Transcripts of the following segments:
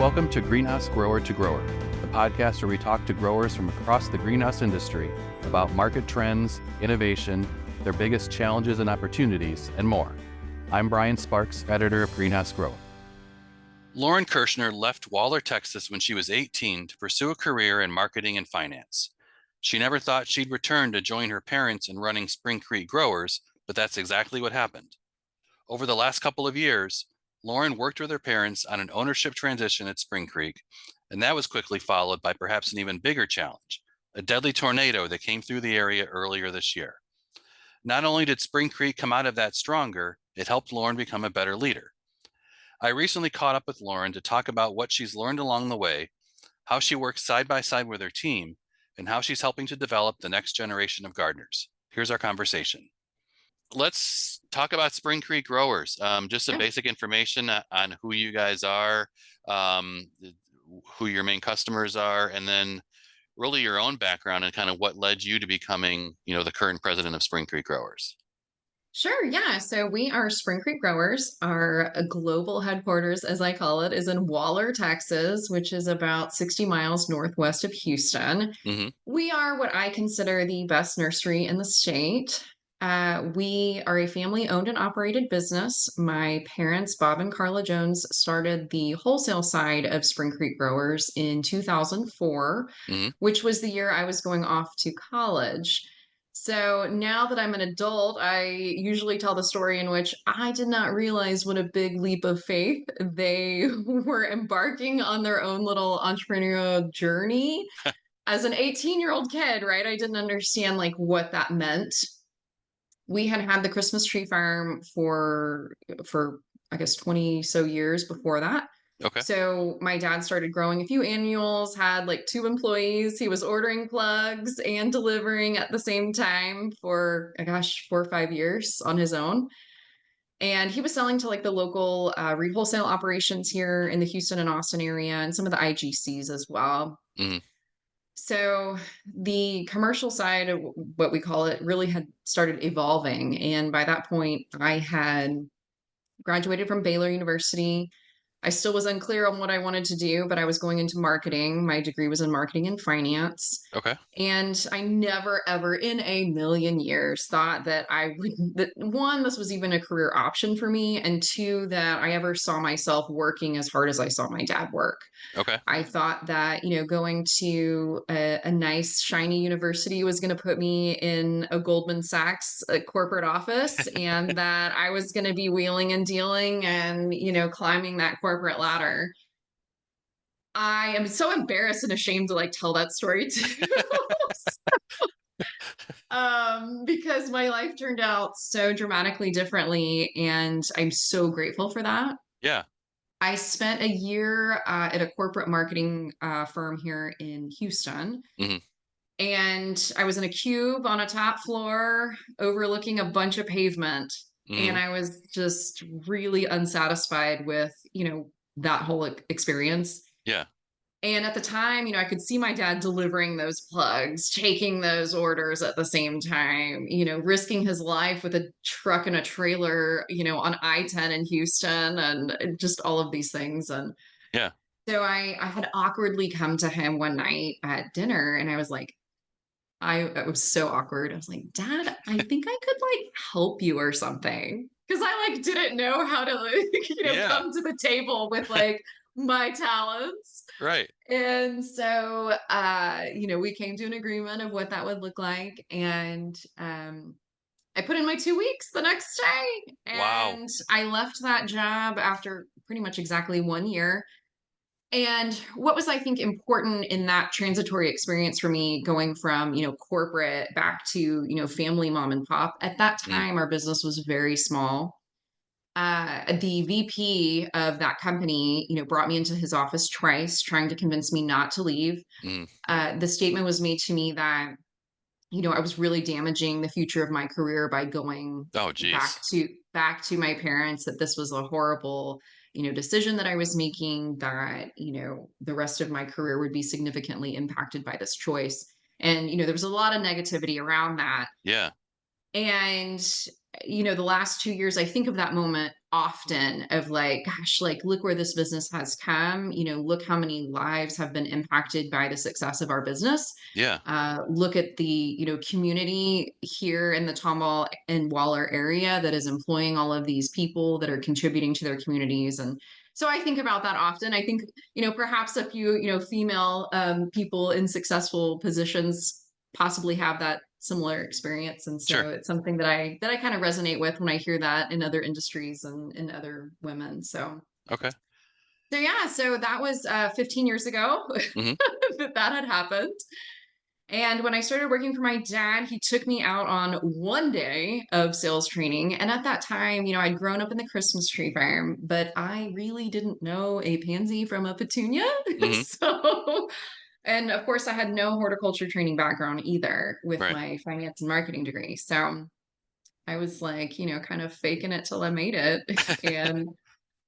Welcome to Greenhouse Grower to Grower, the podcast where we talk to growers from across the greenhouse industry about market trends, innovation, their biggest challenges and opportunities, and more. I'm Brian Sparks, editor of Greenhouse Grower. Lauren Kirchner left Waller, Texas when she was 18 to pursue a career in marketing and finance. She never thought she'd return to join her parents in running Spring Creek Growers, but that's exactly what happened. Over the last couple of years, Lauren worked with her parents on an ownership transition at Spring Creek, and that was quickly followed by perhaps an even bigger challenge, a deadly tornado that came through the area earlier this year. Not only did Spring Creek come out of that stronger, it helped Lauren become a better leader. I recently caught up with Lauren to talk about what she's learned along the way, how she works side by side with her team, and how she's helping to develop the next generation of gardeners. Here's our conversation. Let's talk about Spring Creek Growers. Just some basic information on who you guys are, who your main customers are, and then really your own background and kind of what led you to becoming, the current president of Spring Creek Growers. Sure, yeah. So we are Spring Creek Growers. Our global headquarters, as I call it, is in Waller, Texas, which is about 60 miles northwest of Houston. Mm-hmm. We are what I consider the best nursery in the state. We are a family owned and operated business. My parents, Bob and Carla Jones, started the wholesale side of Spring Creek Growers in 2004, Mm-hmm. which was the year I was going off to college. So now that I'm an adult, I usually tell the story in which I did not realize what a big leap of faith they were embarking on their own little entrepreneurial journey. As an 18-year-old kid, right? I didn't understand like what that meant. We had had the Christmas tree farm for I guess 20 so years before that. Okay. So my dad started growing a few annuals, had like two employees. He was ordering plugs and delivering at the same time for, gosh, 4 or 5 years on his own. And he was selling to like the local wholesale operations here in the Houston and Austin area and some of the IGCs as well. Mm-hmm. So the commercial side of what we call it really had started evolving. And by that point, I had graduated from Baylor University. I still was unclear on what I wanted to do, but I was going into marketing. My degree was in marketing and finance. Okay. And I never, ever in a million years thought that I would, that one, this was even a career option for me. And two, that I ever saw myself working as hard as I saw my dad work. Okay. I thought that, going to a nice, shiny university was going to put me in a Goldman Sachs corporate office and that I was going to be wheeling and dealing and, climbing that corporate ladder. I am so embarrassed and ashamed to like tell that story too. Because my life turned out so dramatically differently. And I'm so grateful for that. Yeah. I spent a year at a corporate marketing firm here in Houston. Mm-hmm. And I was in a cube on a top floor overlooking a bunch of pavement. And Mm-hmm. I was just really unsatisfied with, that whole experience. Yeah. And at the time, I could see my dad delivering those plugs, taking those orders at the same time, risking his life with a truck and a trailer, on I-10 in Houston and just all of these things. And Yeah. so I had awkwardly come to him one night at dinner and I was like, it was so awkward. I was like, Dad, I think I could like help you or something. Cause I like didn't know how to like, Yeah. come to the table with like my talents. Right. And so, we came to an agreement of what that would look like. And I put in my 2 weeks the next day. Wow. And I left that job after pretty much exactly 1 year. And what was, I think, important in that transitory experience for me going from, corporate back to, family mom and pop, at that Mm-hmm. time, our business was very small. The VP of that company, brought me into his office twice, trying to convince me not to leave. Mm-hmm. The statement was made to me that, I was really damaging the future of my career by going Oh, back geez. to back to my parents, that this was a horrible, decision that I was making, that, the rest of my career would be significantly impacted by this choice. And, there was a lot of negativity around that. Yeah. And, the last 2 years, I think of that moment often of like, gosh, like, look where this business has come. Look how many lives have been impacted by the success of our business. Yeah. Look at the, community here in the Tomball and Waller area that is employing all of these people that are contributing to their communities. And so I think about that often. I think, perhaps a few, female people in successful positions possibly have that similar experience. And Sure. so it's something that I kind of resonate with when I hear that in other industries and in other women. Okay. So yeah, so that was 15 years ago Hmm. that had happened. And when I started working for my dad, he took me out on one day of sales training. And at that time, I'd grown up in the Christmas tree farm, but I really didn't know a pansy from a petunia. Hmm. So, and of course, I had no horticulture training background either with Right. my finance and marketing degree. So I was like, kind of faking it till I made it. And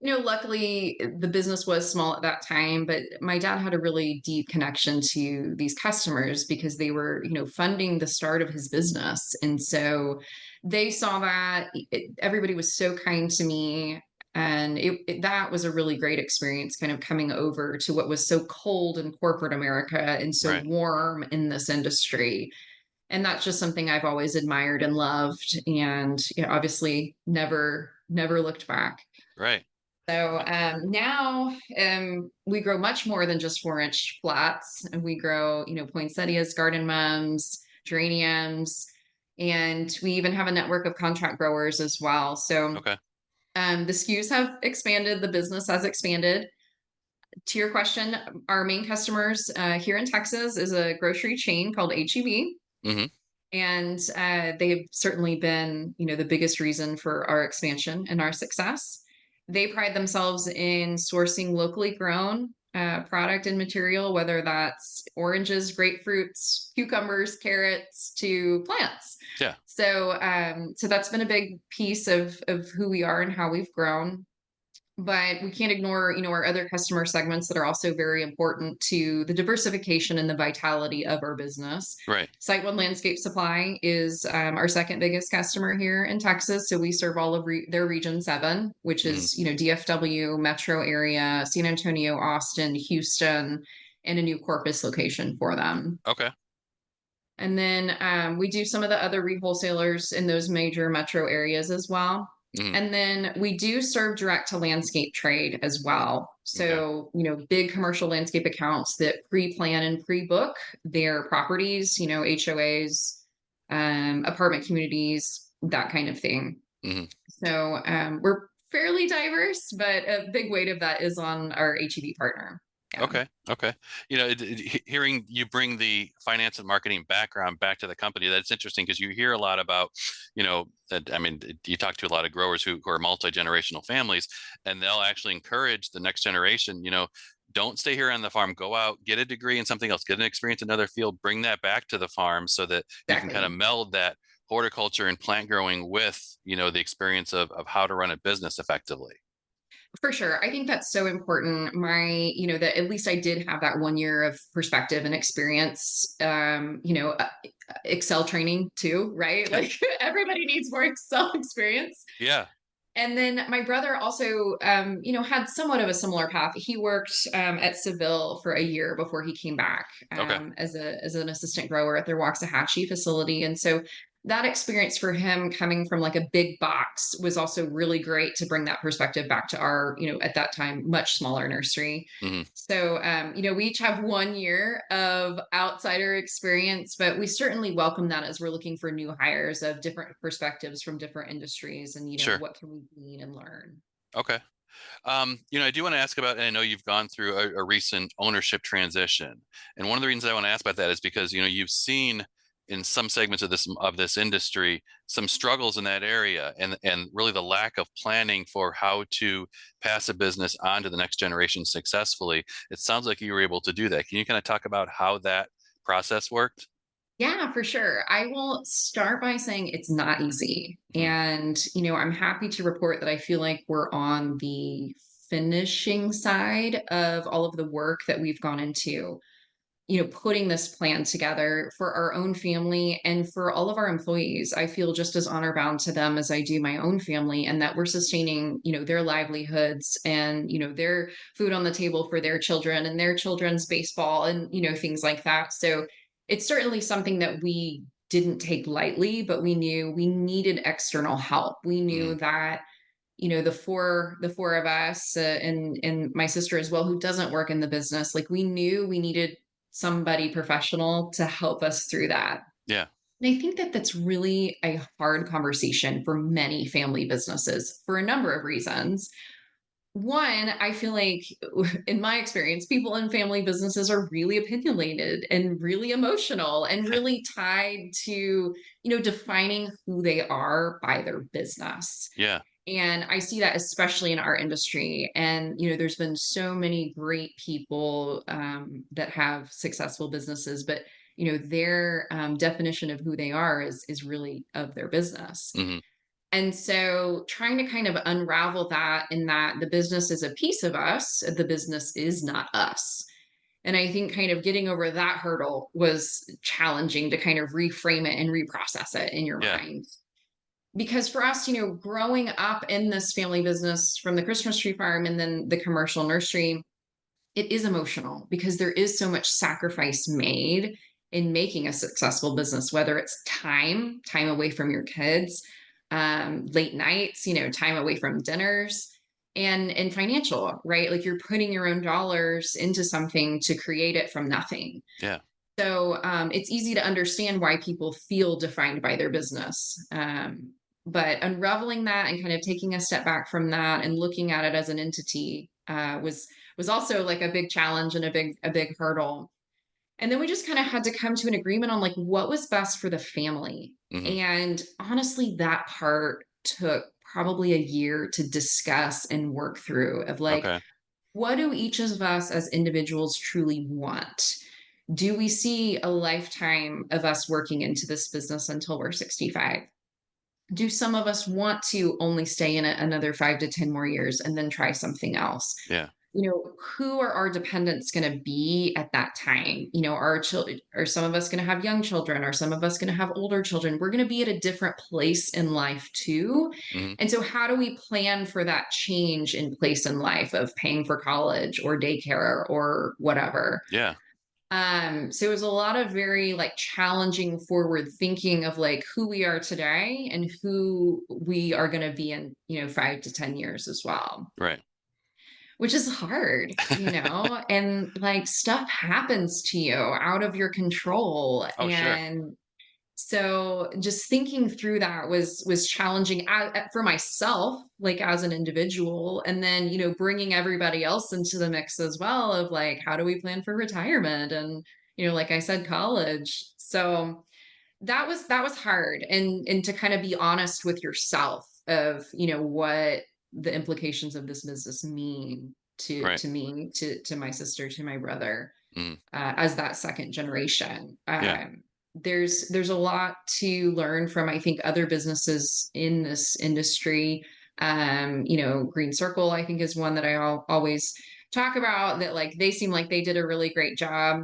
luckily the business was small at that time, but my dad had a really deep connection to these customers because they were, funding the start of his business. And so they saw that everybody was so kind to me. And that was a really great experience, kind of coming over to what was so cold in corporate America and so Right. warm in this industry. And that's just something I've always admired and loved. And, obviously never looked back. Right. So now we grow much more than just 4-inch flats. And we grow, poinsettias, garden mums, geraniums, and we even have a network of contract growers as well. So Okay. the SKUs have expanded, the business has expanded. To your question, our main customers here in Texas is a grocery chain called HEB. Hmm. And they've certainly been, the biggest reason for our expansion and our success. They pride themselves in sourcing locally grown product and material, whether that's oranges, grapefruits, cucumbers, carrots, to plants. Yeah. So that's been a big piece of who we are and how we've grown. But we can't ignore, our other customer segments that are also very important to the diversification and the vitality of our business. Right. Site One Landscape Supply is our second biggest customer here in Texas. So we serve all of their Region 7, which Hmm. is, DFW, metro area, San Antonio, Austin, Houston, and a new Corpus location for them. Okay. And then we do some of the other wholesalers in those major metro areas as well. Hmm. And then we do serve direct to landscape trade as well. Okay. So, big commercial landscape accounts that pre-plan and pre-book their properties, HOAs, apartment communities, that kind of thing. Hmm. So we're fairly diverse, but a big weight of that is on our HEB partner. Yeah. Okay. Okay. Hearing you bring the finance and marketing background back to the company, that's interesting because you hear a lot about, that, I mean, you talk to a lot of growers who are multi-generational families, and they'll actually encourage the next generation, don't stay here on the farm, go out, get a degree in something else, get an experience in another field, bring that back to the farm so that you can kind of Exactly. meld that horticulture and plant growing with, the experience of how to run a business effectively. For sure. I think that's so important. That at least I did have that 1 year of perspective and experience, Excel training too, right? Like everybody needs more Excel experience. Yeah. And then my brother also, had somewhat of a similar path. He worked at Seville for a year before he came back Okay. as an assistant grower at their Waxahachie facility. And so that experience for him coming from like a big box was also really great to bring that perspective back to our, at that time, much smaller nursery. Hmm. So, we each have 1 year of outsider experience, but we certainly welcome that as we're looking for new hires of different perspectives from different industries and, Sure. what can we glean and learn? Okay. I do want to ask about, and I know you've gone through a recent ownership transition, and one of the reasons I want to ask about that is because you've seen in some segments of this industry some struggles in that area, and really the lack of planning for how to pass a business on to the next generation successfully. It sounds like you were able to do that. Can you kind of talk about how that process worked? Yeah, for sure. I will start by saying it's not easy. Hmm. And, I'm happy to report that I feel like we're on the finishing side of all of the work that we've gone into. putting this plan together for our own family and for all of our employees. I feel just as honor bound to them as I do my own family, and that we're sustaining, their livelihoods and, their food on the table for their children and their children's baseball and, things like that. So it's certainly something that we didn't take lightly, but we knew we needed external help. We Hmm. knew that the four of us, and my sister as well, who doesn't work in the business, like we knew we needed somebody professional to help us through that. Yeah. And I think that that's really a hard conversation for many family businesses for a number of reasons. One, I feel like in my experience, people in family businesses are really opinionated and really emotional and really tied to, defining who they are by their business. Yeah. And I see that especially in our industry. And, there's been so many great people that have successful businesses, but, their definition of who they are is really of their business. Hmm. And so trying to kind of unravel that in that the business is a piece of us, the business is not us. And I think kind of getting over that hurdle was challenging to kind of reframe it and reprocess it in your Yeah. mind. Because for us, growing up in this family business from the Christmas tree farm and then the commercial nursery, it is emotional because there is so much sacrifice made in making a successful business, whether it's time away from your kids, late nights, time away from dinners, and financial, right? Like you're putting your own dollars into something to create it from nothing. Yeah. So it's easy to understand why people feel defined by their business. But unraveling that and kind of taking a step back from that and looking at it as an entity was also like a big challenge and a big hurdle. And then we just kind of had to come to an agreement on like what was best for the family. Hmm. And honestly, that part took probably a year to discuss and work through of like, Okay. what do each of us as individuals truly want? Do we see a lifetime of us working into this business until we're 65? Do some of us want to only stay in it another 5 to 10 more years and then try something else? Yeah. Who are our dependents going to be at that time? Our children, are some of us going to have young children? Are some of us going to have older children? We're going to be at a different place in life too. Hmm. And so, how do we plan for that change in place in life of paying for college or daycare or whatever? Yeah. So it was a lot of very like challenging forward thinking of like who we are today and who we are going to be in, 5 to 10 years as well, Right. which is hard, and like stuff happens to you out of your control. Oh, sure. And so just thinking through that was challenging for myself, like as an individual, and then bringing everybody else into the mix as well of like how do we plan for retirement and like I said, college. So that was hard, and to kind of be honest with yourself of what the implications of this business mean to Right. to me, to my sister, to my brother, Mm. as that second generation. Yeah. There's a lot to learn from, I think, other businesses in this industry. Green Circle, I think, is one that I always talk about. That like they seem like they did a really great job.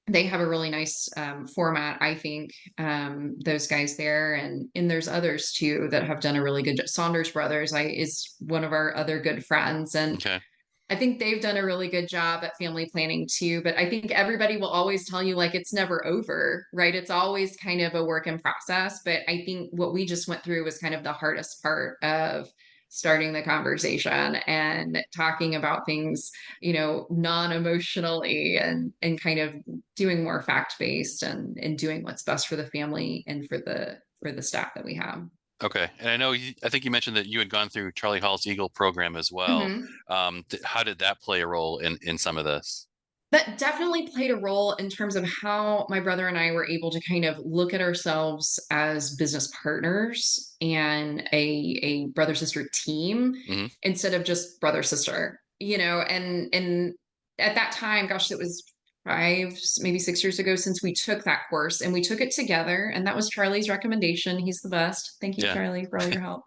They have a really nice format, I think. Those guys there, and there's others too that have done a really good job. Saunders Brothers, is one of our other good friends, and Okay. I think they've done a really good job at family planning too, but I think everybody will always tell you like it's never over, right? It's always kind of a work in process. But I think what we just went through was kind of the hardest part of starting the conversation and talking about things, non-emotionally, and kind of doing more fact-based, and doing what's best for the family and for the staff that we have. Okay. And I think you mentioned that you had gone through Charlie Hall's Eagle program as well. Mhm. How did that play a role in some of this? That definitely played a role in terms of how my brother and I were able to kind of look at ourselves as business partners and a brother sister team Hmm. instead of just brother sister, and at that time, gosh, it was 5, maybe 6 years ago since we took that course, and we took it together, and that was Charlie's recommendation. He's the best. Thank you, Yeah. Charlie, for all your help.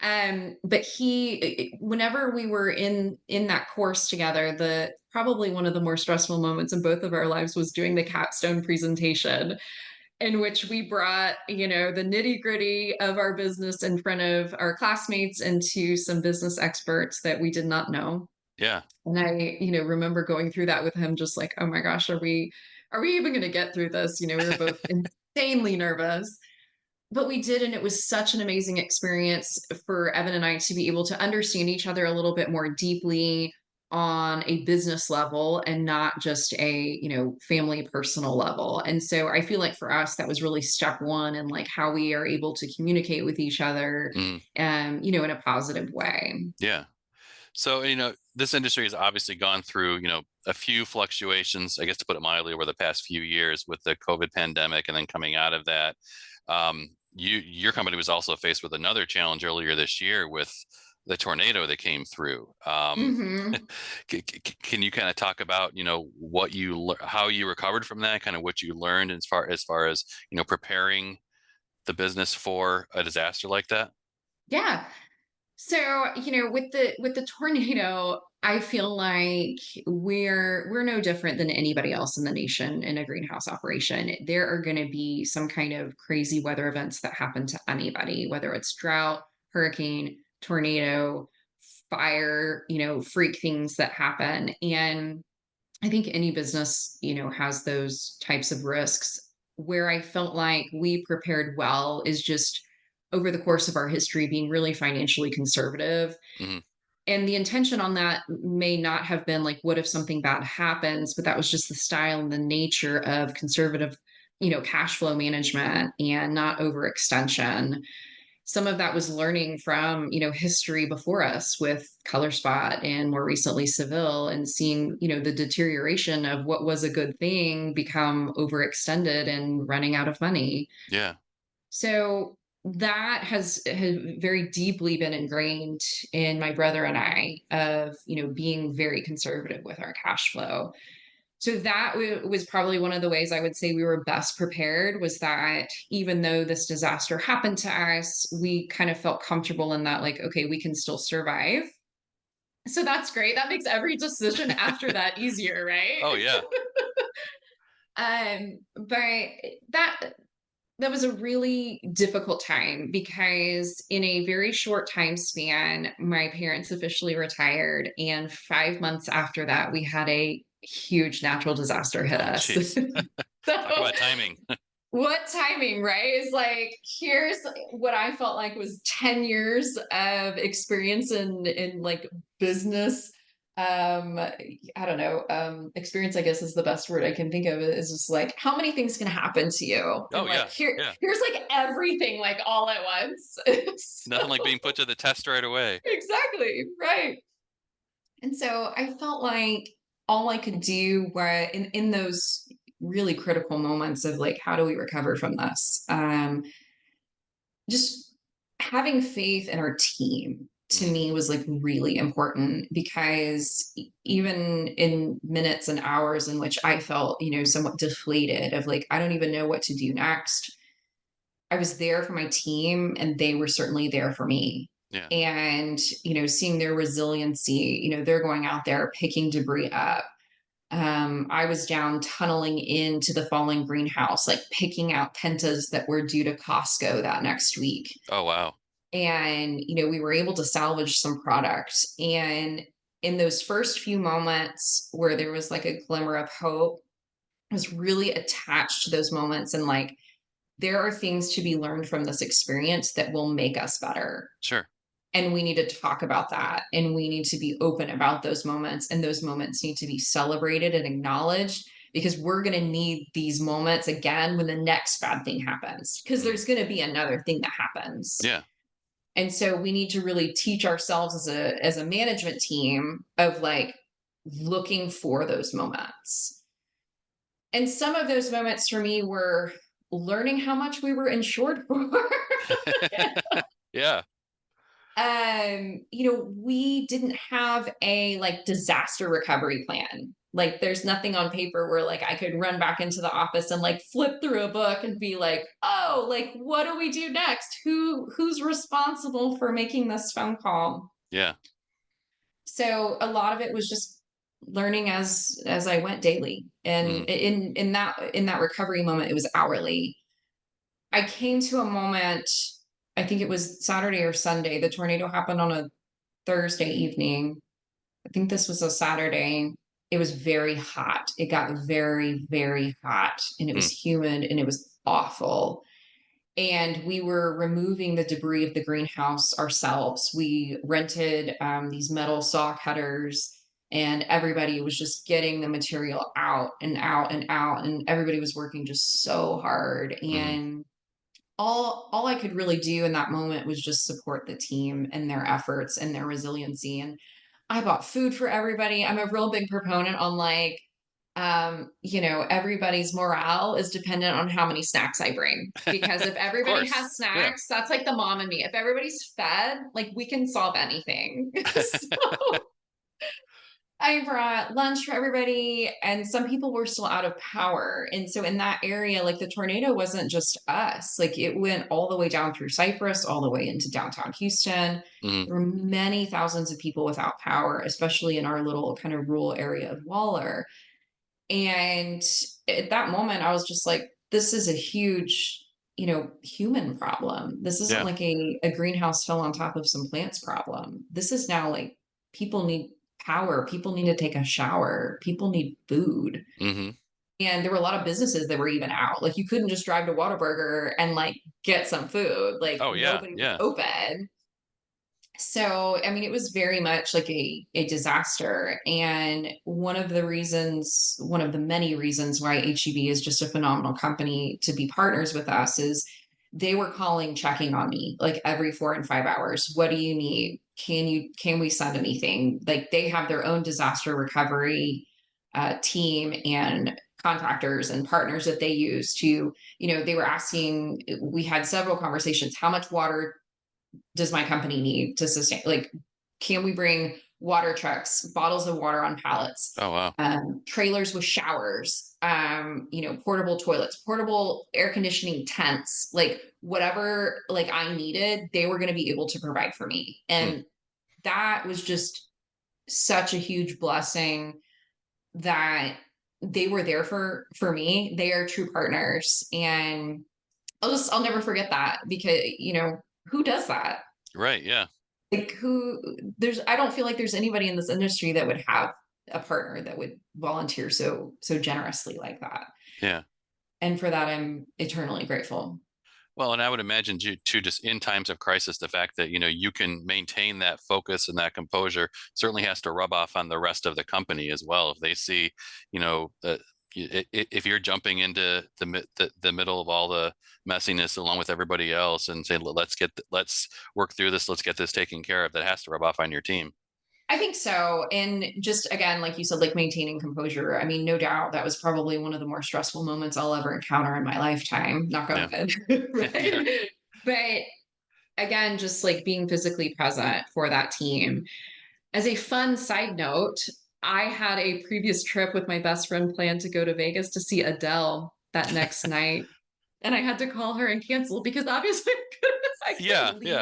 But whenever we were in that course together, the probably one of the more stressful moments in both of our lives was doing the capstone presentation, in which we brought, the nitty gritty of our business in front of our classmates and to some business experts that we did not know. Yeah. And I, remember going through that with him, just like, oh my gosh, are we even going to get through this? We were both insanely nervous, but we did. And it was such an amazing experience for Evan and I to be able to understand each other a little bit more deeply on a business level and not just a, family personal level. And so I feel like for us, that was really step one in like how we are able to communicate with each other, Mm, in a positive way. yeah. So, this industry has obviously gone through, a few fluctuations, I guess to put it mildly, over the past few years with the COVID pandemic, and then coming out of that, your company was also faced with another challenge earlier this year with the tornado that came through. Hmm. Can you kind of talk about, how you recovered from that, kind of what you learned as preparing the business for a disaster like that? Yeah. So, with the tornado, I feel like we're no different than anybody else in the nation in a greenhouse operation. There are going to be some kind of crazy weather events that happen to anybody, whether it's drought, hurricane, tornado, fire, freak things that happen. And I think any business, has those types of risks. Where I felt like we prepared well is just over the course of our history being really financially conservative. Hmm. And the intention on that may not have been like, what if something bad happens? But that was just the style and the nature of conservative, cash flow management and not overextension. Some of that was learning from, history before us with Color Spot and more recently Seville, and seeing, the deterioration of what was a good thing become overextended and running out of money. Yeah. So that has very deeply been ingrained in my brother and I of, being very conservative with our cash flow. So that was probably one of the ways I would say we were best prepared, was that even though this disaster happened to us, we kind of felt comfortable in that, like, okay, we can still survive. So that's great. That makes every decision after that easier, right? Oh yeah. But that was a really difficult time because in a very short time span, my parents officially retired. And 5 months after that, we had a huge natural disaster hit Oh us. geez. Talk So about timing. what timing, right? Is like, here's what I felt like was 10 years of experience in like business. I don't know. Experience, I guess, is the best word I can think of. Is just like how many things can happen to you, Oh and like yeah. Yeah. here's like everything like all at once. Nothing like So, being put to the test right away. exactly, right. And so I felt like all I could do were in those really critical moments of like, how do we recover from this? Just having faith in our team to Mm, me was like really important, because even in minutes and hours in which I felt, somewhat deflated of like, I don't even know what to do next, I was there for my team and they were certainly there for me. yeah. And, seeing their resiliency, they're going out there picking debris up. I was down tunneling into the falling greenhouse, like picking out pentas that were due to Costco that next week. Oh wow. And, we were able to salvage some products. And in those first few moments where there was like a glimmer of hope, I was really attached to those moments and like, there are things to be learned from this experience that will make us better. Sure. And we need to talk about that. And we need to be open about those moments. And those moments need to be celebrated and acknowledged, because we're going to need these moments again when the next bad thing happens, because Mm, there's going to be another thing that happens. yeah. And so we need to really teach ourselves as a management team of like looking for those moments. And some of those moments for me were learning how much we were insured for. Yeah. We didn't have a like disaster recovery plan. Like there's nothing on paper where like I could run back into the office and like flip through a book and be like, "Oh, like what do we do next? Who's responsible for making this phone call?" Yeah. So a lot of it was just learning as I went daily. And Mhm. in that recovery moment, it was hourly. I came to a moment, I think it was Saturday or Sunday. The tornado happened on a Thursday evening. I think this was a Saturday. It was very hot. It got very, very hot, and it Mm. was humid and it was awful. And we were removing the debris of the greenhouse ourselves. We rented these metal saw cutters, and everybody was just getting the material out and out and out. And everybody was working just so hard. Mhm. And all I could really do in that moment was just support the team and their efforts and their resiliency. And I bought food for everybody. I'm a real big proponent on like, everybody's morale is dependent on how many snacks I bring. Because if Of everybody course. has Yeah. snacks, that's like the mom in me. If everybody's fed, like we can solve anything. So I brought lunch for everybody, and some people were still out of power. And so in that area, like the tornado wasn't just us, like it went all the way down through Cyprus, all the way into downtown Houston. Mhm. There were many thousands of people without power, especially in our little kind of rural area of Waller. And at that moment, I was just like, this is a huge, human problem. This isn't Yeah. like a greenhouse fell on top of some plants problem. This is now like people need power. People need to take a shower. People need food. Mhm. And there were a lot of businesses that were even out. Like you couldn't just drive to Whataburger and like get some food. Like Oh, yeah. nobody was Yeah. open. So, I mean, it was very much like a disaster. And one of the many reasons why HEB is just a phenomenal company to be partners with us is they were calling, checking on me like every 4 and 5 hours. What do you need? Can we send anything? Like they have their own disaster recovery team and contractors and partners that they use to, they were asking, we had several conversations. How much water does my company need to sustain, like can we bring water trucks, bottles of water on pallets, Oh, wow. trailers with showers, portable toilets, portable air conditioning tents, like whatever like I needed, they were going to be able to provide for me. Hmm. And that was just such a huge blessing that they were there for me. They are true partners. And I'll never forget that because, who does that? Right. Yeah. Like who there's I don't feel like there's anybody in this industry that would have a partner that would volunteer so generously like that. Yeah. And for that I'm eternally grateful. Well, and I would imagine too, just in times of crisis, the fact that you can maintain that focus and that composure certainly has to rub off on the rest of the company as well. If they see, that if you're jumping into the middle of all the messiness along with everybody else and say, let's work through this, let's get this taken care of, that has to rub off on your team. I think so. And just again, like you said, like maintaining composure. I mean, no doubt that was probably one of the more stressful moments I'll ever encounter in my lifetime. Knock on Yeah. wood. Yeah. Right. But again, just like being physically present for that team. As a fun side note, I had a previous trip with my best friend planned to go to Vegas to see Adele that next night. And I had to call her and cancel because obviously I Yeah. couldn't leave.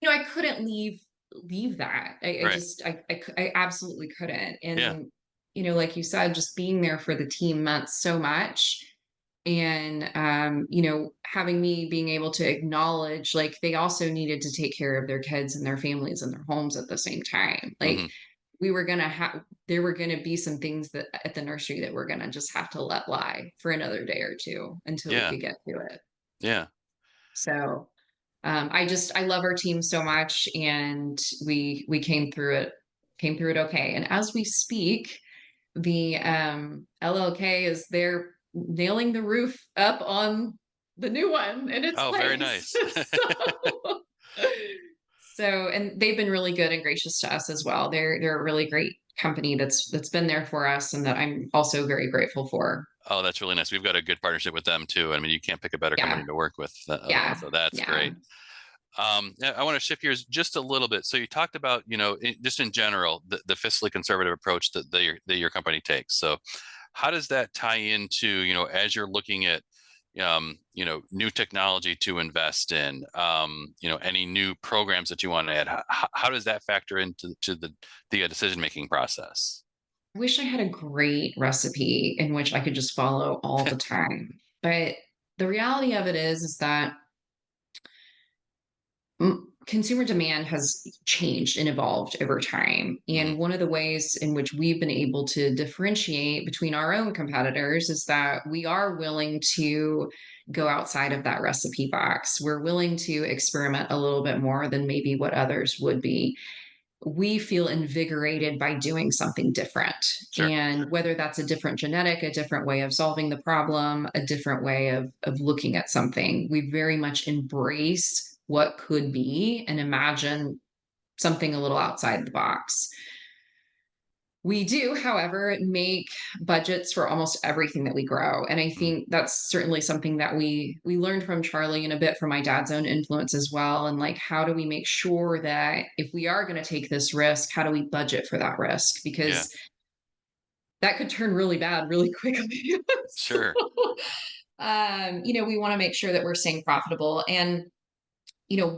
Yeah. I couldn't leave that. I Right. just I absolutely couldn't. Yeah. And like you said, just being there for the team meant so much. And having me being able to acknowledge like they also needed to take care of their kids and their families and their homes at the same time. Like Hmm. we were gonna have there were gonna be some things that at the nursery that we're gonna just have to let lie for another day or two until we Yeah. could get to it. Yeah. So I love our team so much, and we came through it okay. And as we speak, the LLK is there nailing the roof up on the new one in its Oh, very place. nice. And they've been really good and gracious to us as well. They're a really great company that's been there for us and that I'm also very grateful for. Oh, that's really nice. We've got a good partnership with them too. I mean, you can't pick a better Yeah. company to work with. Yeah. So that's Yeah. great. I want to shift gears just a little bit. So you talked about, just in general, the fiscally conservative approach that your company takes. So how does that tie into, as you're looking at, new technology to invest in, any new programs that you want to add? How does that factor into the decision-making process? I wish I had a great recipe in which I could just follow all the time. But the reality of it is that consumer demand has changed and evolved over time. Mhm. And one of the ways in which we've been able to differentiate between our own competitors is that we are willing to go outside of that recipe box. We're willing to experiment a little bit more than maybe what others would be. We feel invigorated by doing something different. Sure. And whether that's a different genetic, a different way of solving the problem, a different way of looking at something, we very much embrace what could be and imagine something a little outside the box. We do, however, make budgets for almost everything that we grow, and I Mhm. think that's certainly something that we learned from Charlie and a bit from my dad's own influence as well, and, like, how do we make sure that if we are gonna take this risk, how do we budget for that risk? Yeah, Because that could turn really bad really quickly. So, sure. we wanna make sure that we're staying profitable, and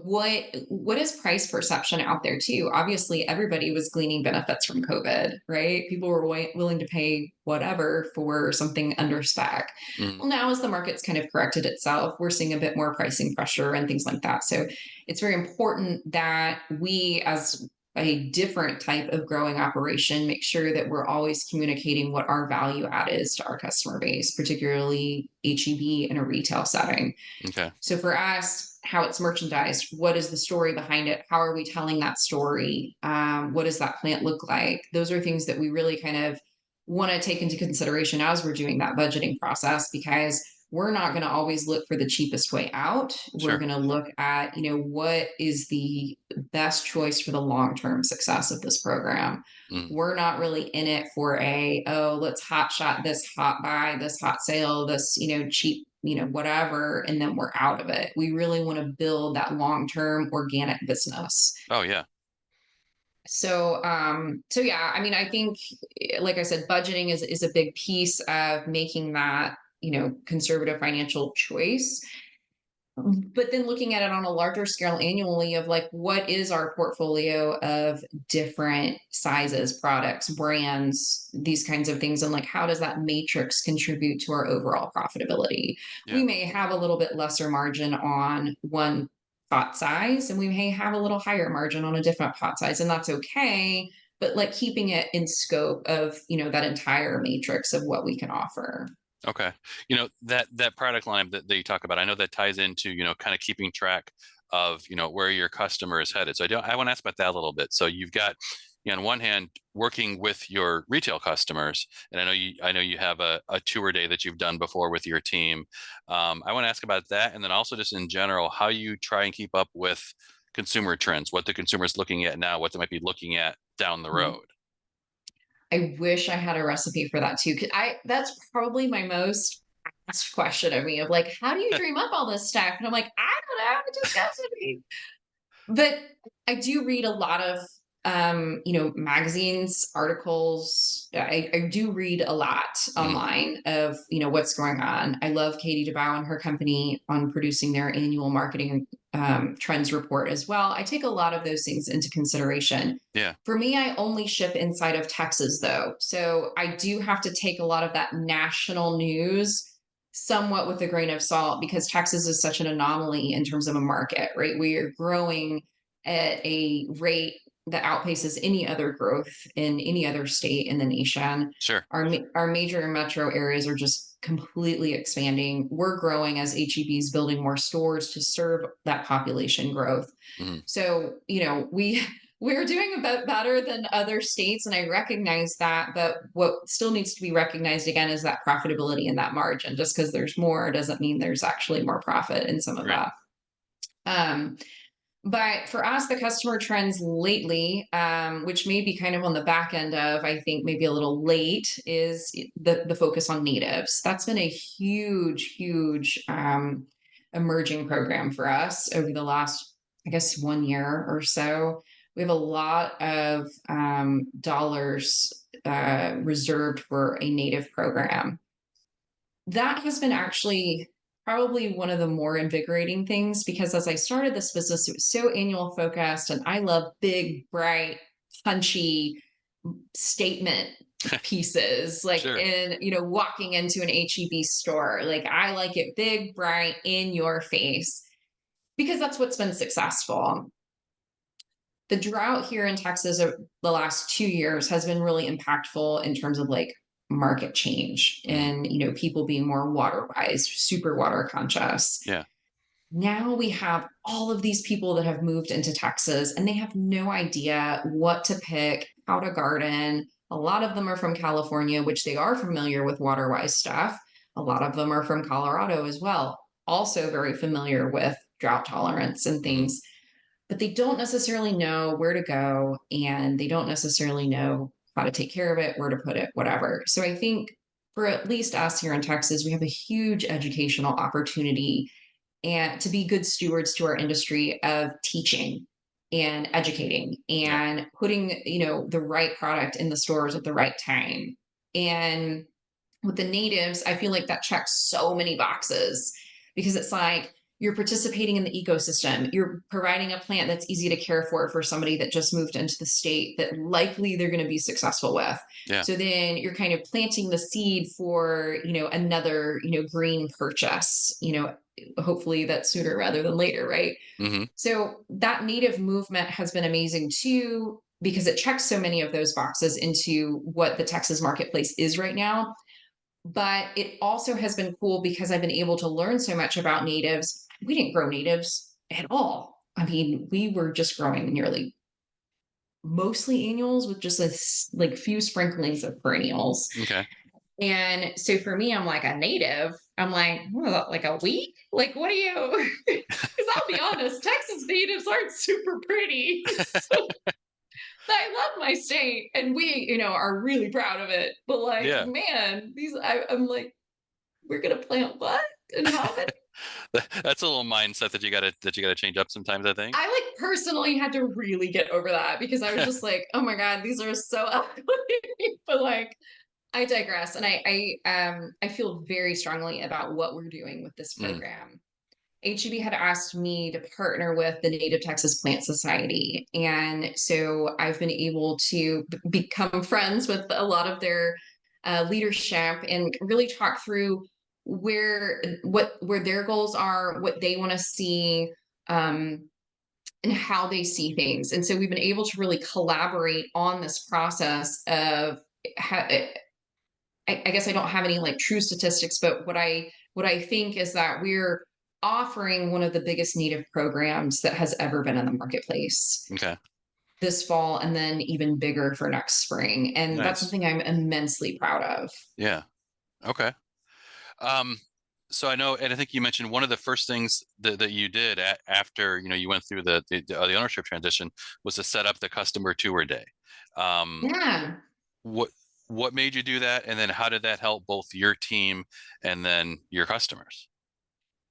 what is price perception out there too? Obviously everybody was gleaning benefits from COVID, right? People were willing to pay whatever for something under spec. Mhm. Well, now as the market's kind of corrected itself, we're seeing a bit more pricing pressure and things like that. So it's very important that we, as a different type of growing operation, make sure that we're always communicating what our value add is to our customer base, particularly HEB in a retail setting. Okay. So for us, how it's merchandised, what is the story behind it? How are we telling that story? What does that plant look like? Those are things that we really kind of want to take into consideration as we're doing that budgeting process, because we're not going to always look for the cheapest way out. We're Sure. going to look at, what is the best choice for the long-term success of this program. Mhm. We're not really in it for let's hot shot this hot buy, this hot sale, this, cheap, whatever, and then we're out of it. We really want to build that long-term organic business. Oh, yeah. So yeah, I mean, I think, like I said, budgeting is a big piece of making that, conservative financial choice. But then looking at it on a larger scale annually of, like, what is our portfolio of different sizes, products, brands, these kinds of things, and, like, how does that matrix contribute to our overall profitability? We Yeah. may have a little bit lesser margin on one pot size, and we may have a little higher margin on a different pot size, and that's okay. But, like, keeping it in scope of, that entire matrix of what we can offer. Okay. That product line that you talk about, I know that ties into, kind of keeping track of, where your customer is headed. So I want to ask about that a little bit. So you've got, on one hand, working with your retail customers, and I know you have a tour day that you've done before with your team. I want to ask about that, and then also just in general, how you try and keep up with consumer trends, what the consumer is looking at now, what they might be looking at down the road. I wish I had a recipe for that too. 'Cause that's probably my most asked question of me, of, like, how do you dream up all this stuff? And I'm like, I don't know, it just comes to me. But I do read a lot of, magazines, articles. I do read a lot Mhm. online of, what's going on. I love Katie DeBow and her company on producing their annual marketing trends report as well. I take a lot of those things into consideration. Yeah. For me, I only ship inside of Texas though. So I do have to take a lot of that national news somewhat with a grain of salt, because Texas is such an anomaly in terms of a market, right? We are growing at a rate that outpaces any other growth in any other state in the nation. Sure. Our major metro areas are just completely expanding. We're growing as HEBs, building more stores to serve that population growth. Mhm. So, we're doing a bit better than other states, and I recognize that. But what still needs to be recognized again is that profitability and that margin. Just because there's more doesn't mean there's actually more profit in some of Right. that. Um, but for us, the customer trends lately, which may be kind of on the back end of, I think maybe a little late, is the focus on natives. That's been a huge, huge emerging program for us over the last I guess, 1 year or so. We have a lot of dollars reserved for a native program. That has been actually probably one of the more invigorating things because as I started this business, it was so annual focused, and I love big, bright, punchy statement pieces like Sure. in walking into an HEB store. Like I like it big, bright, in your face because that's what's been successful. The drought here in Texas over the last 2 years has been really impactful in terms of like market change Mhm. and people being more water wise, super water conscious. Yeah. Now we have all of these people that have moved into Texas and they have no idea what to pick, how to garden. A lot of them are from California, which they are familiar with water wise stuff. A lot of them are from Colorado as well, also very familiar with drought tolerance and Mhm. things, but they don't necessarily know where to go and they don't necessarily know how to take care of it, where to put it, whatever. So I think for at least us here in Texas, we have a huge educational opportunity and to be good stewards to our industry of teaching and educating Yeah. and putting the right product in the stores at the right time. And with the natives, I feel like that checks so many boxes because it's like you're participating in the ecosystem. You're providing a plant that's easy to care for somebody that just moved into the state that likely they're going to be successful with. Yeah. So then you're kind of planting the seed for, another, green purchase, hopefully that's sooner rather than later, right? Mhm. So that native movement has been amazing too because it checks so many of those boxes into what the Texas marketplace is right now, but it also has been cool because I've been able to learn so much about natives. We didn't grow natives at all. I mean, we were just growing nearly mostly annuals with just like few sprinklings of perennials. Okay. And so for me, I'm like a native. I'm like, what, like a week? Like, what are you? Because I'll be honest, Texas natives aren't super pretty. So I love my state, and we, are really proud of it. But like, Yeah. man, I'm like, we're gonna plant what and how many? That's a little mindset that you gotta change up sometimes, I think. I like personally had to really get over that because I was just like, oh my god, these are so ugly. But like, I digress, and I feel very strongly about what we're doing with this Mhm. program. HEB had asked me to partner with the Native Texas Plant Society, and so I've been able to become friends with a lot of their leadership and really talk through where their goals are, what they want to see, um, and how they see things. And so we've been able to really collaborate on this process of how, I guess I don't have any like true statistics, but what I think is that we're offering one of the biggest native programs that has ever been in the marketplace Okay. this fall, and then even bigger for next spring. And that's Nice. something I'm immensely proud of. Yeah. Okay. Um, so I know, and I think you mentioned one of the first things that you did after you went through the ownership transition was to set up the customer tour day. Um, Yeah. what what made you do that, and then how did that help both your team and then your customers?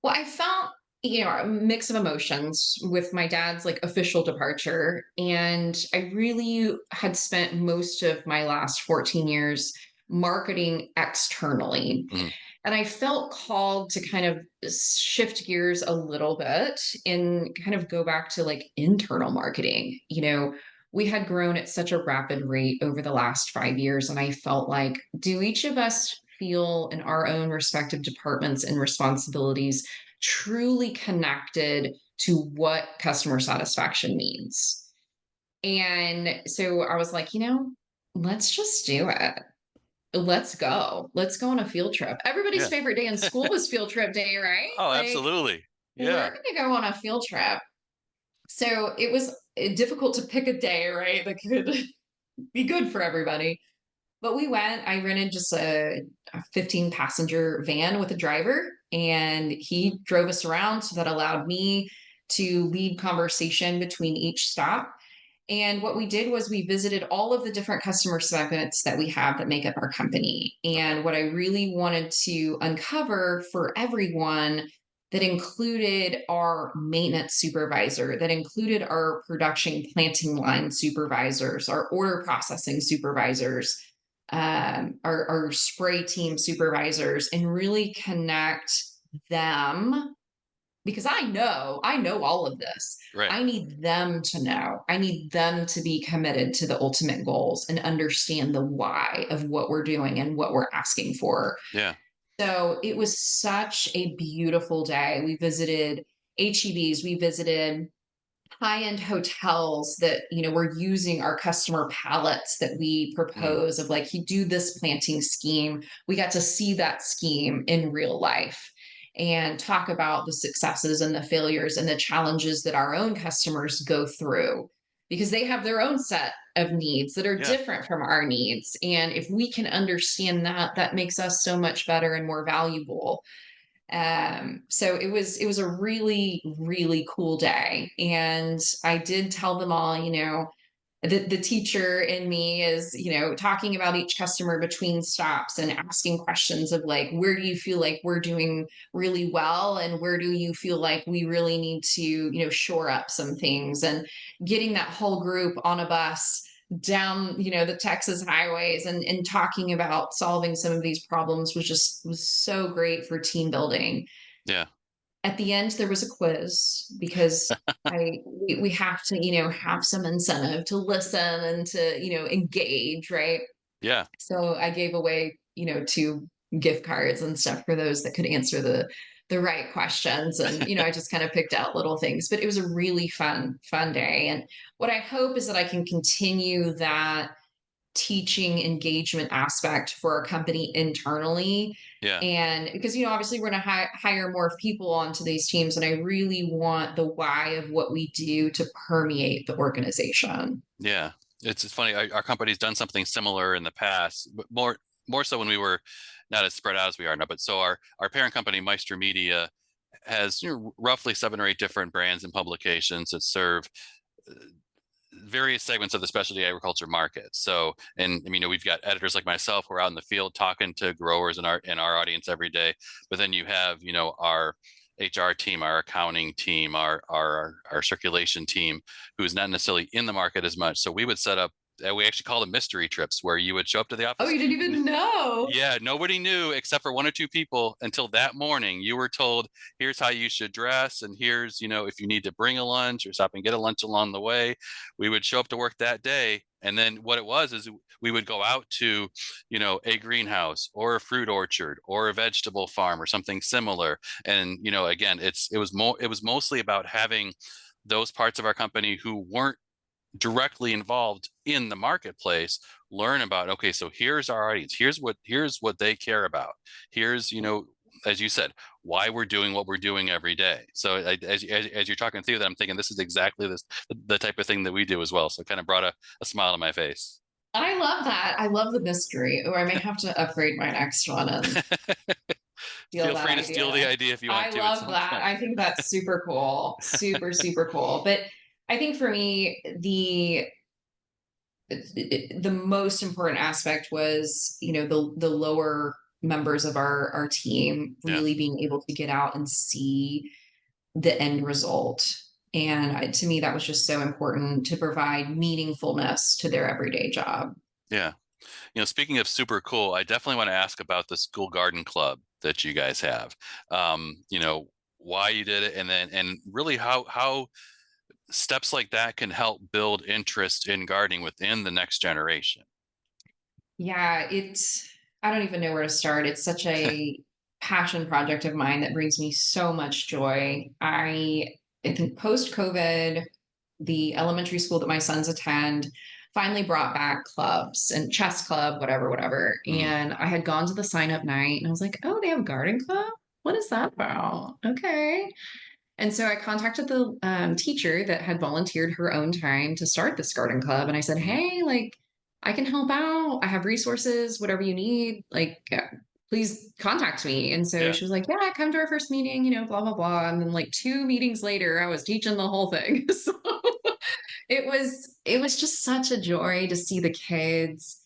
Well, I felt, a mix of emotions with my dad's like official departure. And I really had spent most of my last 14 years marketing externally. Mhm. And I felt called to kind of shift gears a little bit and kind of go back to like internal marketing. We had grown at such a rapid rate over the last 5 years. And I felt like, do each of us feel in our own respective departments and responsibilities truly connected to what customer satisfaction means? And so I was like, let's just do it. Let's go. Let's go on a field trip. Everybody's Yeah. favorite day in school was field trip day, right? Oh, Like, absolutely. we're Yeah. going to go on a field trip. So it was difficult to pick a day, right? That could be good for everybody. But we went. I rented just a 15 passenger van with a driver, and he drove us around. So that allowed me to lead conversation between each stop. And what we did was we visited all of the different customer segments that we have that make up our company. Okay. And what I really wanted to uncover for everyone that included our maintenance supervisor, that included our production planting line supervisors, our order processing supervisors, our spray team supervisors, and really connect them, because I know all of this. Right. I need them to know. I need them to be committed to the ultimate goals and understand the why of what we're doing and what we're asking for. Yeah. So it was such a beautiful day. We visited HEBs, we visited high-end hotels that, were using our customer palettes that we Mm. propose of, like, you do this planting scheme. We got to see that scheme in real life and talk about the successes and the failures and the challenges that our own customers go through, because they have their own set of needs that are Yeah. different from our needs. And if we can understand that, that makes us so much better and more valuable. So it was a really, really cool day. And I did tell them all, the teacher in me is, talking about each customer between stops and asking questions of, like, where do you feel like we're doing really well, and where do you feel like we really need to, shore up some things, and getting that whole group on a bus down, the Texas highways, and talking about solving some of these problems was so great for team building. Yeah. At the end, there was a quiz, because we have to, have some incentive to listen and to, engage, right? Yeah. So I gave away, 2 gift cards and stuff for those that could answer the right questions. And, I just kind of picked out little things, but it was a really fun day. And what I hope is that I can continue that teaching engagement aspect for our company internally. Yeah. And because, obviously we're going to hire more people onto these teams, and I really want the why of what we do to permeate the organization. Yeah. It's funny. Our company's done something similar in the past, but more so when we were not as spread out as we are now. But so our parent company, Meister Media, has roughly 7 or 8 different brands and publications that serve various segments of the specialty agriculture market. So, and I mean, we've got editors like myself who are out in the field talking to growers in our audience every day. But then you have, our HR team, our accounting team, our circulation team, who's not necessarily in the market as much. So we would set up. We actually called them mystery trips, where you would show up to the Oh, office. you didn't even know. Yeah, nobody knew except for 1 or 2 people until that morning. You were told, here's how you should dress, and here's, if you need to bring a lunch or stop and get a lunch along the way. We would show up to work that day. And then what it was is we would go out to, a greenhouse or a fruit orchard or a vegetable farm or something similar. And, again, it was mostly about having those parts of our company who weren't directly involved in the marketplace learn about, okay, so here's our audience, here's what they care about, here's, as you said, why we're doing what we're doing every day. So as you're talking through that, I'm thinking this is exactly the type of thing that we do as well. So it kind of brought a smile to my face. I love that. I love the mystery. Or I may have to upgrade my next one and steal Feel that free to steal the idea. idea if you want I to at love some that. point. I think that's super cool. Super, super cool. But I think for me, the most important aspect was, the lower members of our team Yeah. really being able to get out and see the end result. And to me, that was just so important, to provide meaningfulness to their everyday job. Yeah. Speaking of super cool, I definitely want to ask about the school garden club that you guys have. Why you did it, and really how steps like that can help build interest in gardening within the next generation. Yeah, I don't even know where to start. It's such a passion project of mine that brings me so much joy. I think post COVID, the elementary school that my sons attend finally brought back clubs and chess club, whatever, whatever. Mm, And I had gone to the sign up night and I was like, oh, they have a garden club? What is that about? Okay. And so I contacted the teacher that had volunteered her own time to start this garden club. And I said, mm, hey, like, I can help out. I have resources, whatever you need. Like, please contact me. And so yeah. she was like, yeah, come to our first meeting, blah, blah, blah. And then, like, 2 meetings later, I was teaching the whole thing. So it was just such a joy to see the kids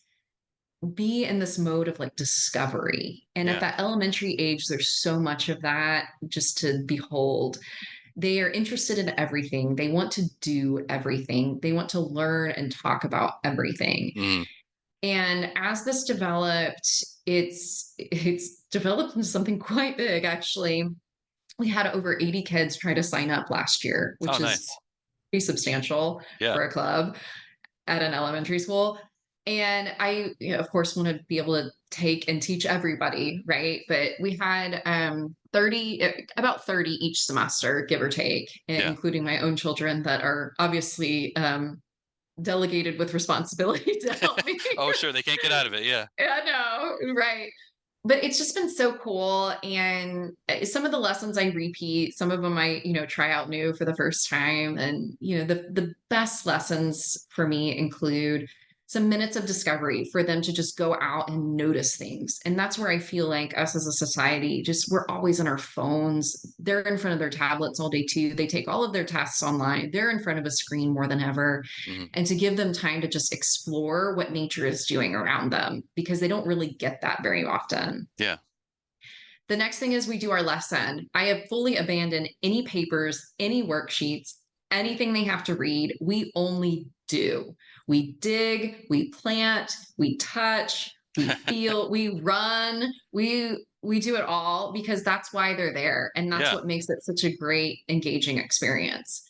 be in this mode of like discovery. And at Yeah. that elementary age, there's so much of that just to behold. They are interested in everything. They want to do everything. They want to learn and talk about everything. Mm. And as this developed, it's developed into something quite big, actually. We had over 80 kids try to sign up last year, Oh, which is nice. pretty substantial Yeah. for a club at an elementary school. And I, of course, want to be able to take and teach everybody, right? But we had 30, about 30 each semester, give or take, Yeah. including my own children that are obviously delegated with responsibility to help me. Oh, sure. They can't get out of it. Yeah. I know, right. But it's just been so cool. And some of the lessons I repeat, some of them I, try out new for the first time. And, the best lessons for me include some minutes of discovery for them to just go out and notice things. And that's where I feel like us as a society, just we're always on our phones. They're in front of their tablets all day too. They take all of their tasks online. They're in front of a screen more than ever, Hmm. and to give them time to just explore what nature is doing around them because they don't really get that very often. Yeah. The next thing is we do our lesson. I have fully abandoned any papers, any worksheets, anything they have to read. We only do. We dig, we plant, we touch, we feel, we run, we do it all because that's why they're there, and that's Yeah. what makes it such a great engaging experience.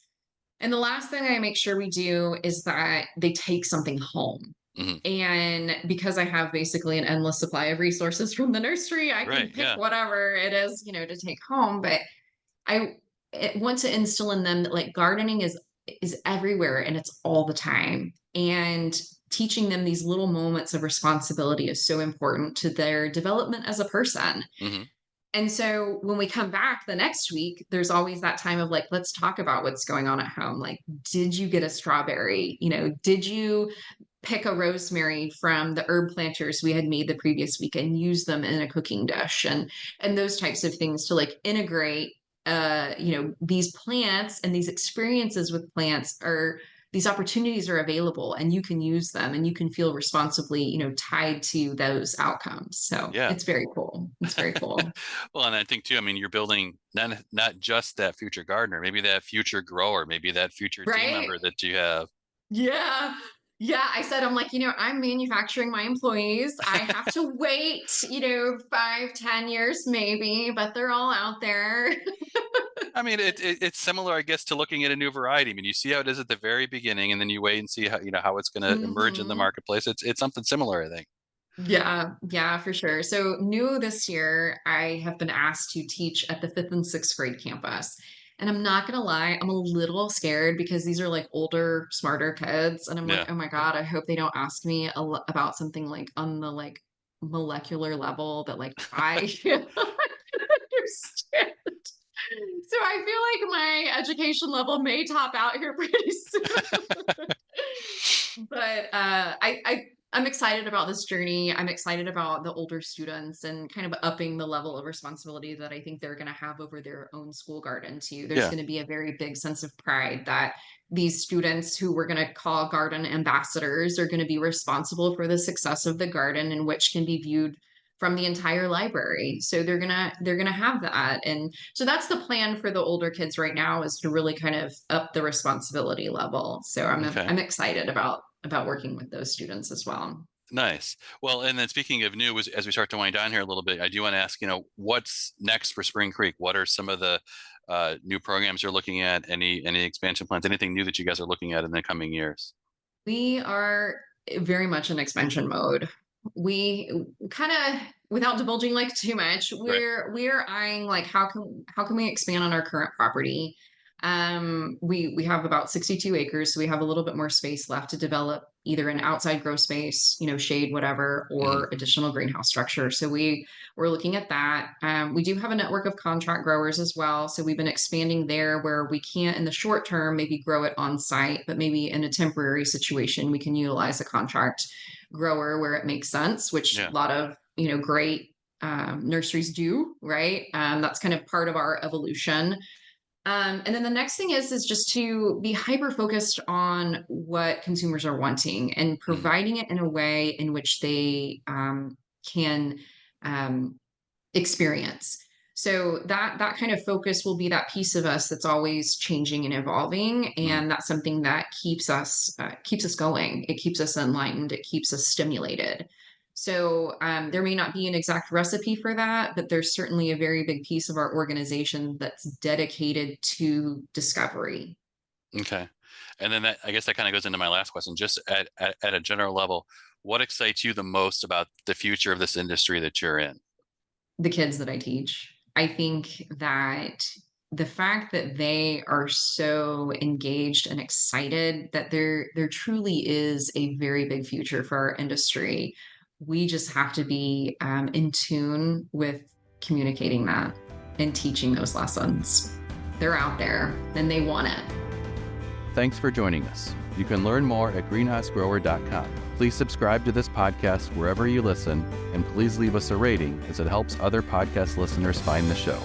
And the last thing I make sure we do is that they take something home. Hmm. And because I have basically an endless supply of resources from the nursery, I can Right. pick Yeah. whatever it is, to take home. But I want to instill in them that like gardening is everywhere and it's all the time. And teaching them these little moments of responsibility is so important to their development as a person. Hmm. And so when we come back the next week, there's always that time of like, let's talk about what's going on at home. Like, did you get a strawberry? Did you pick a rosemary from the herb planters we had made the previous week and use them in a cooking dish, and those types of things to like integrate these plants and these experiences with plants are these opportunities are available and you can use them and you can feel responsibly tied to those outcomes. So Yeah. it's very cool. It's very cool. Well, and I think too, I mean, you're building not just that future gardener, maybe that future grower, maybe that future team Right. member that you have. Yeah. Yeah. I said, I'm like, I'm manufacturing my employees. I have to wait, 5, 10 years maybe, but they're all out there. I mean, it's similar, I guess, to looking at a new variety. I mean, you see how it is at the very beginning, and then you wait and see how it's going to emerge in the Hmm. marketplace. It's something similar, I think. Yeah, yeah, for sure. So new this year, I have been asked to teach at the fifth and sixth grade campus. And I'm not gonna lie, I'm a little scared because these are like older, smarter kids. And I'm like, Yeah. oh my God, I hope they don't ask me about something like on the like molecular level that like I can't understand. So I feel like my education level may top out here pretty soon. But I'm excited about this journey. I'm excited about the older students and kind of upping the level of responsibility that I think they're going to have over their own school garden too. There's Yeah. going to be a very big sense of pride that these students who we're going to call garden ambassadors are going to be responsible for the success of the garden, and which can be viewed from the entire library. So they're gonna have that. And so that's the plan for the older kids right now, is to really kind of up the responsibility level. So Okay. I'm excited about working with those students as well. Nice. Well, and then speaking of new, as we start to wind down here a little bit, I do want to ask, what's next for Spring Creek? What are some of the new programs you're looking at? Any expansion plans? Anything new that you guys are looking at in the coming years? We are very much in expansion mode. We kind of, without divulging like too much, Right. we're eyeing like how can we expand on our current property. We have about 62 acres, so we have a little bit more space left to develop either an outside grow space, shade, whatever, Hmm. or additional greenhouse structure. So we're looking at that. We do have a network of contract growers as well. So we've been expanding there where we can't in the short term maybe grow it on site, but maybe in a temporary situation, we can utilize a contract grower where it makes sense, which Yeah. a lot of, great nurseries do, right? That's kind of part of our evolution. And then the next thing is just to be hyper focused on what consumers are wanting and Mhm. providing it in a way in which they can um, experience. So that kind of focus will be that piece of us that's always changing and evolving, Mhm. and that's something that keeps us going. It keeps us enlightened. It keeps us stimulated. So there may not be an exact recipe for that, but there's certainly a very big piece of our organization that's dedicated to discovery. Okay. And then I guess that kind of goes into my last question. Just at a general level, what excites you the most about the future of this industry that you're in? The kids that I teach. I think that the fact that they are so engaged and excited that there truly is a very big future for our industry. We just have to be in tune with communicating that and teaching those lessons. They're out there and they want it. Thanks for joining us. You can learn more at greenhousegrower.com. Please subscribe to this podcast wherever you listen, and please leave us a rating as it helps other podcast listeners find the show.